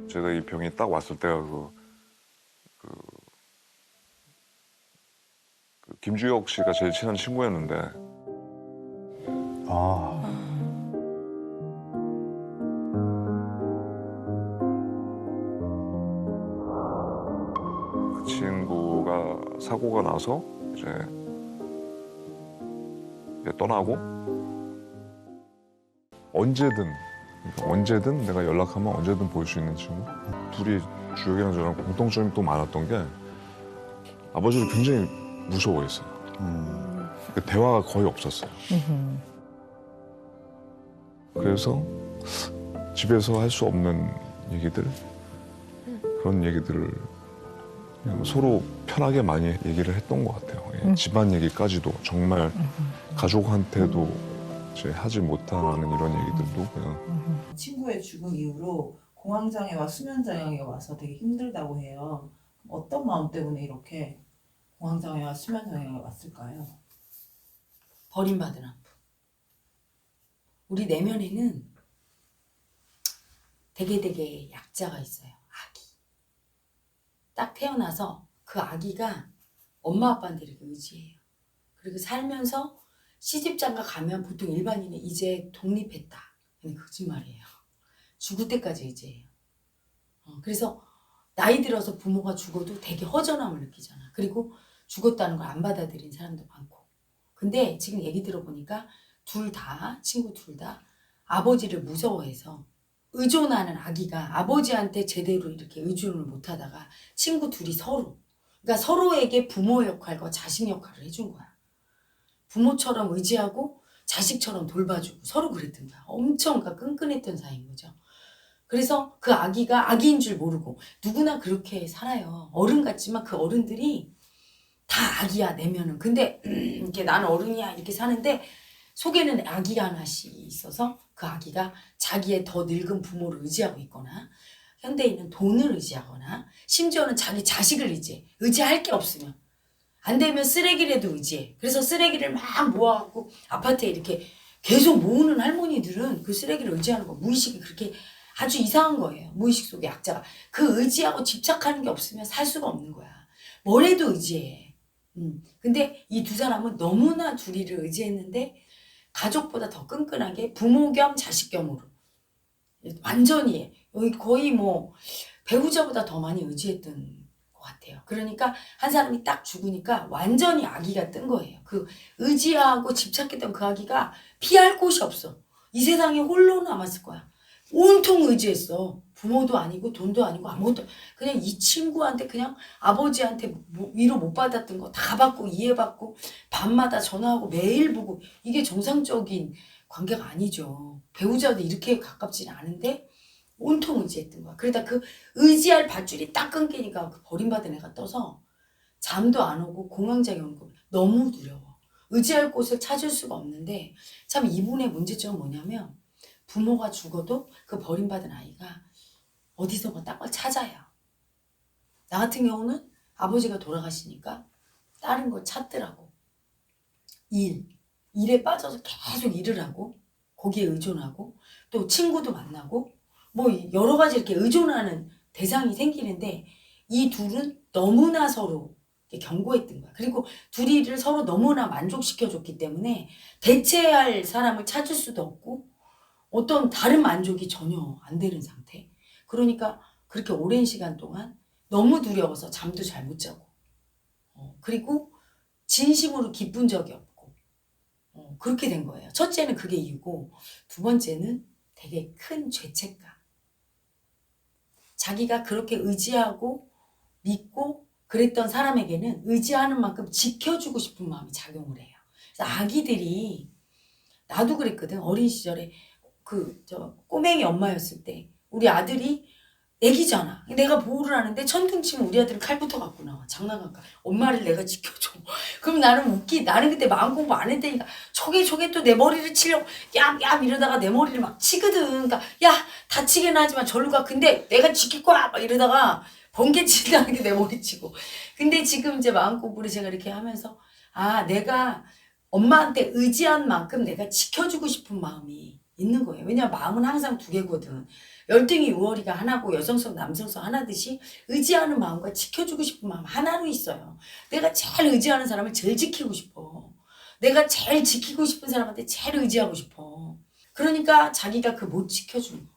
제가 이 병이 딱 왔을 때가 그 김주혁 씨가 제일 친한 친구였는데 아, 그 친구가 사고가 나서 이제 떠나고 언제든 내가 연락하면 언제든 볼 수 있는 친구. 둘이 주혁이랑 저랑 공통점이 또 많았던 게 아버지를 굉장히 무서워했어요. 그 대화가 거의 없었어요. 그래서 집에서 할 수 없는 얘기들, 그런 얘기들을 그냥 서로 편하게 많이 얘기를 했던 것 같아요. 예, 집안 얘기까지도 정말 가족한테도 이제 하지 못하는 이런 얘기들도 그냥 친구의 죽음 이후로 공황장애와 수면장애가 와서 되게 힘들다고 해요. 어떤 마음 때문에 이렇게 공황장애와 수면장애가 왔을까요? 버림받은 아픔. 우리 내면에는 되게 약자가 있어요. 아기. 딱 태어나서 그 아기가 엄마 아빠한테 이렇게 의지해요. 그리고 살면서 시집장가 가면 보통 일반인은 이제 독립했다. 근데 거짓말이에요. 죽을 때까지 의지해요. 그래서 나이 들어서 부모가 죽어도 되게 허전함을 느끼잖아. 그리고 죽었다는 걸 안 받아들인 사람도 많고. 근데 지금 얘기 들어보니까 친구 둘 다 아버지를 무서워해서 의존하는 아기가 아버지한테 제대로 이렇게 의존을 못하다가 친구 둘이 그러니까 서로에게 부모 역할과 자식 역할을 해준 거야. 부모처럼 의지하고 자식처럼 돌봐주고 서로 그랬던 거야. 엄청 끈끈했던 사이인 거죠. 그래서 그 아기가 아기인 줄 모르고 누구나 그렇게 살아요. 어른 같지만 그 어른들이 다 아기야 내면은. 근데 이렇게 나는 어른이야 이렇게 사는데 속에는 아기 하나씩 있어서 그 아기가 자기의 더 늙은 부모를 의지하고 있거나 현대인은 돈을 의지하거나 심지어는 자기 자식을 의지할 게 없으면 안 되면 쓰레기라도 의지해. 그래서 쓰레기를 막 모아갖고 아파트에 이렇게 계속 모으는 할머니들은 그 쓰레기를 의지하는 거 무의식이 그렇게 아주 이상한 거예요. 무의식 속의 약자가. 그 의지하고 집착하는 게 없으면 살 수가 없는 거야. 뭐래도 의지해. 근데 이 두 사람은 너무나 둘이를 의지했는데 가족보다 더 끈끈하게 부모 겸 자식 겸으로 완전히 여기 거의 뭐 배우자보다 더 많이 의지했던 것 같아요. 그러니까 한 사람이 딱 죽으니까 완전히 아기가 뜬 거예요. 그 의지하고 집착했던 그 아기가 피할 곳이 없어. 이 세상에 홀로 남았을 거야. 온통 의지했어. 부모도 아니고 돈도 아니고 아무것도. 그냥 이 친구한테 그냥 아버지한테 위로 못 받았던 거 다 받고 이해받고 밤마다 전화하고 매일 보고 이게 정상적인 관계가 아니죠. 배우자도 이렇게 가깝지는 않은데 온통 의지했던 거야. 그러다 그 의지할 밧줄이 딱 끊기니까 그 버림받은 애가 떠서 잠도 안 오고 공황장애 오는 거 너무 두려워. 의지할 곳을 찾을 수가 없는데 참 이분의 문제점은 뭐냐면 부모가 죽어도 그 버림받은 아이가 어디선가 딴 걸 찾아요. 나 같은 경우는 아버지가 돌아가시니까 다른 걸 찾더라고. 일에 빠져서 계속 일을 하고 거기에 의존하고 또 친구도 만나고 뭐 여러 가지 이렇게 의존하는 대상이 생기는데 이 둘은 너무나 서로 경고했던 거야. 그리고 둘이를 서로 너무나 만족시켜줬기 때문에 대체할 사람을 찾을 수도 없고 어떤 다른 만족이 전혀 안 되는 상태. 그러니까 그렇게 오랜 시간 동안 너무 두려워서 잠도 잘 못 자고 그리고 진심으로 기쁜 적이 없고 그렇게 된 거예요. 첫째는 그게 이유고 두 번째는 되게 큰 죄책감. 자기가 그렇게 의지하고 믿고 그랬던 사람에게는 의지하는 만큼 지켜주고 싶은 마음이 작용을 해요. 그래서 아기들이 나도 그랬거든. 어린 시절에 꼬맹이 엄마였을 때 우리 아들이 애기잖아. 내가 보호를 하는데 천둥 치면 우리 아들은 칼부터 갖고 나와. 장난감까 엄마를 내가 지켜줘. 그럼 나는 나는 그때 마음 공부 안 했다니까 저게 또 내 머리를 치려고 얌얌 이러다가 내 머리를 막 치거든. 그러니까 야 다치게는 하지만 절로 가. 근데 내가 지킬 거야 막 이러다가 번개 친다는 게 내 머리 치고. 근데 지금 이제 마음 공부를 제가 이렇게 하면서 내가 엄마한테 의지한 만큼 내가 지켜주고 싶은 마음이 있는 거예요. 왜냐면 마음은 항상 두 개거든. 열등이 우월이가 하나고 여성성 남성성 하나듯이 의지하는 마음과 지켜주고 싶은 마음 하나로 있어요. 내가 제일 의지하는 사람을 제일 지키고 싶어. 내가 제일 지키고 싶은 사람한테 제일 의지하고 싶어. 그러니까 자기가 그 못 지켜주는 거.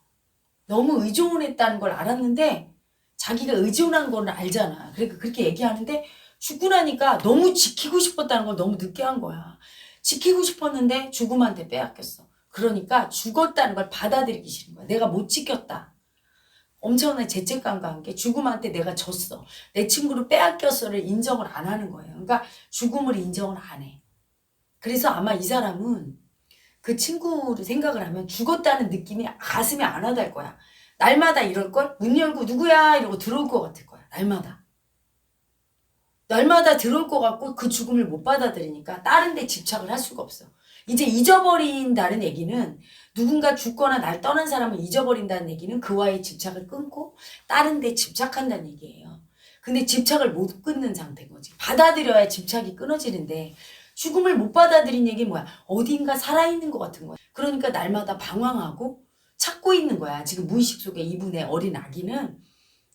너무 의존했다는 걸 알았는데 자기가 의존한 걸 알잖아. 그러니까 그렇게 얘기하는데 죽고 나니까 너무 지키고 싶었다는 걸 너무 늦게 한 거야. 지키고 싶었는데 죽음한테 빼앗겼어. 그러니까 죽었다는 걸 받아들이기 싫은 거야. 내가 못 지켰다. 엄청난 죄책감과 함께 죽음한테 내가 졌어. 내 친구를 빼앗겼어를 인정을 안 하는 거예요. 그러니까 죽음을 인정을 안 해. 그래서 아마 이 사람은 그 친구를 생각을 하면 죽었다는 느낌이 가슴에 안 와닿을 거야. 날마다 이럴걸? 문 열고 누구야? 이러고 들어올 것 같을 거야. 날마다. 날마다 들어올 것 같고 그 죽음을 못 받아들이니까 다른 데 집착을 할 수가 없어. 이제 잊어버린다는 얘기는 누군가 죽거나 날 떠난 사람을 잊어버린다는 얘기는 그와의 집착을 끊고 다른 데 집착한다는 얘기예요. 근데 집착을 못 끊는 상태인 거지. 받아들여야 집착이 끊어지는데 죽음을 못 받아들인 얘기는 뭐야? 어딘가 살아있는 것 같은 거야. 그러니까 날마다 방황하고 찾고 있는 거야. 지금 무의식 속에 이분의 어린 아기는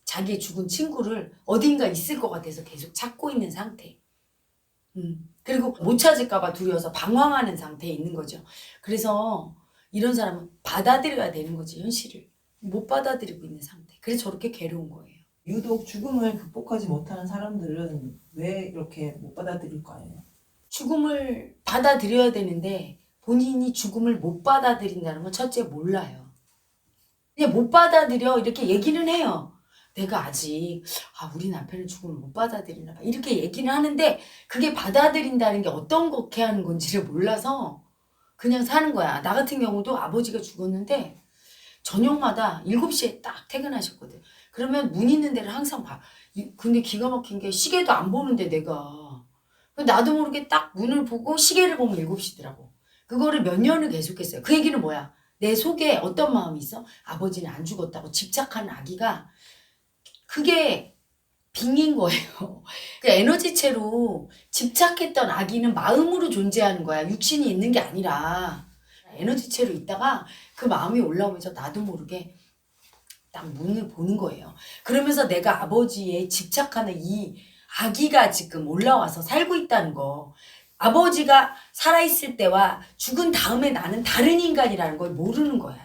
자기의 죽은 친구를 어딘가 있을 것 같아서 계속 찾고 있는 상태. 그리고 못 찾을까봐 두려워서 방황하는 상태에 있는 거죠. 그래서 이런 사람은 받아들여야 되는 거지, 현실을. 못 받아들이고 있는 상태. 그래서 저렇게 괴로운 거예요. 유독 죽음을 극복하지 못하는 사람들은 왜 이렇게 못 받아들일까요? 죽음을 받아들여야 되는데 본인이 죽음을 못 받아들인다는 건 첫째 몰라요. 그냥 못 받아들여 이렇게 얘기는 해요. 내가 아직 우리 남편은 죽음을 못 받아들이나 봐. 이렇게 얘기는 하는데 그게 받아들인다는 게 어떤 거게 하는 건지를 몰라서 그냥 사는 거야. 나 같은 경우도 아버지가 죽었는데 저녁마다 7시에 딱 퇴근하셨거든. 그러면 문 있는 데를 항상 봐. 근데 기가 막힌 게 시계도 안 보는데 내가. 나도 모르게 딱 문을 보고 시계를 보면 7시더라고. 그거를 몇 년을 계속했어요. 그 얘기는 뭐야? 내 속에 어떤 마음이 있어? 아버지는 안 죽었다고 집착하는 아기가 그게 빙인 거예요. 그 에너지체로 집착했던 아기는 마음으로 존재하는 거야. 육신이 있는 게 아니라. 에너지체로 있다가 그 마음이 올라오면서 나도 모르게 딱 문을 보는 거예요. 그러면서 내가 아버지에 집착하는 이 아기가 지금 올라와서 살고 있다는 거. 아버지가 살아있을 때와 죽은 다음에 나는 다른 인간이라는 걸 모르는 거야.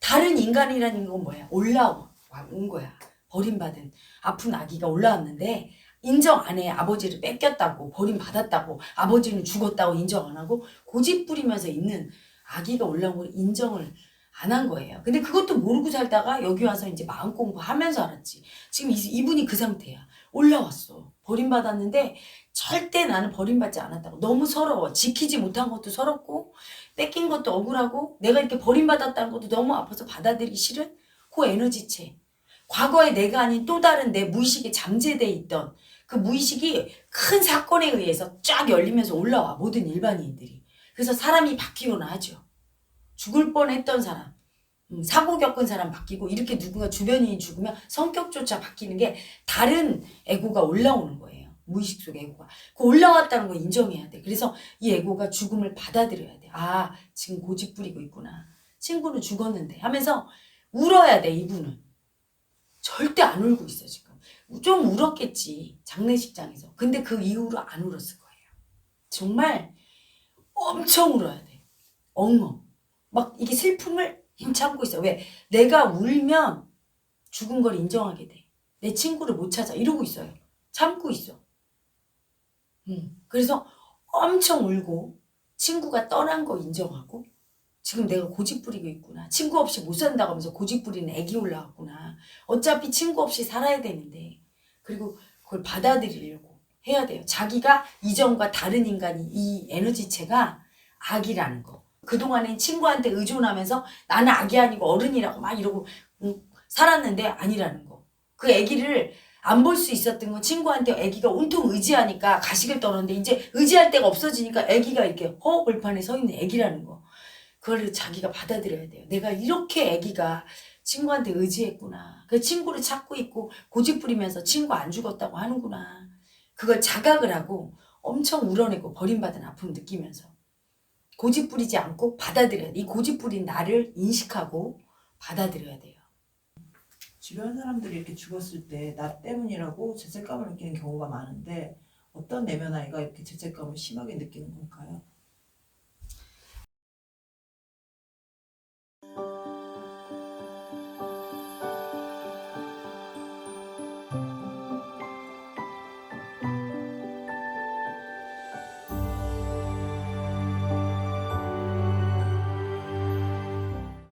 다른 인간이라는 건 뭐야? 올라온 거야. 버림받은 아픈 아기가 올라왔는데 인정 안 해. 아버지를 뺏겼다고 버림받았다고 아버지는 죽었다고 인정 안 하고 고집 부리면서 있는 아기가 올라온 걸 인정을 안 한 거예요. 근데 그것도 모르고 살다가 여기 와서 이제 마음 공부하면서 알았지. 지금 이분이 그 상태야. 올라왔어. 버림받았는데 절대 나는 버림받지 않았다고. 너무 서러워. 지키지 못한 것도 서럽고 뺏긴 것도 억울하고 내가 이렇게 버림받았다는 것도 너무 아파서 받아들이기 싫은 그 에너지체. 과거에 내가 아닌 또 다른 내 무의식에 잠재돼 있던 그 무의식이 큰 사건에 의해서 쫙 열리면서 올라와. 모든 일반인들이. 그래서 사람이 바뀌거나 하죠. 죽을 뻔했던 사람, 사고 겪은 사람 바뀌고 이렇게 누군가 주변인이 죽으면 성격조차 바뀌는 게 다른 에고가 올라오는 거예요. 무의식 속 에고가. 그 올라왔다는 걸 인정해야 돼. 그래서 이 에고가 죽음을 받아들여야 돼. 지금 고집 부리고 있구나. 친구는 죽었는데 하면서 울어야 돼, 이분은. 절대 안 울고 있어, 지금. 좀 울었겠지, 장례식장에서. 근데 그 이후로 안 울었을 거예요. 정말 엄청 울어야 돼. 엉엉. 막 이게 슬픔을 참고 있어. 왜? 내가 울면 죽은 걸 인정하게 돼. 내 친구를 못 찾아. 이러고 있어요. 참고 있어. 그래서 엄청 울고 친구가 떠난 거 인정하고 지금 내가 고집 부리고 있구나. 친구 없이 못 산다고 하면서 고집 부리는 애기 올라왔구나. 어차피 친구 없이 살아야 되는데. 그리고 그걸 받아들이려고 해야 돼요. 자기가 이전과 다른 인간이 이 에너지체가 악이라는 거. 그동안엔 친구한테 의존하면서 나는 악이 아니고 어른이라고 막 이러고 살았는데 아니라는 거. 그 아기를 안 볼 수 있었던 건 친구한테 아기가 온통 의지하니까 가식을 떨었는데 이제 의지할 데가 없어지니까 아기가 이렇게 허허벌판에 서 있는 아기라는 거. 그걸 자기가 받아들여야 돼요. 내가 이렇게 아기가 친구한테 의지했구나. 그 친구를 찾고 있고 고집 부리면서 친구 안 죽었다고 하는구나. 그걸 자각을 하고 엄청 울어내고 버림받은 아픔 느끼면서 고집 부리지 않고 받아들여야 돼. 이 고집 부린 나를 인식하고 받아들여야 돼요. 주변 사람들이 이렇게 죽었을 때 나 때문이라고 죄책감을 느끼는 경우가 많은데 어떤 내면 아이가 이렇게 죄책감을 심하게 느끼는 걸까요?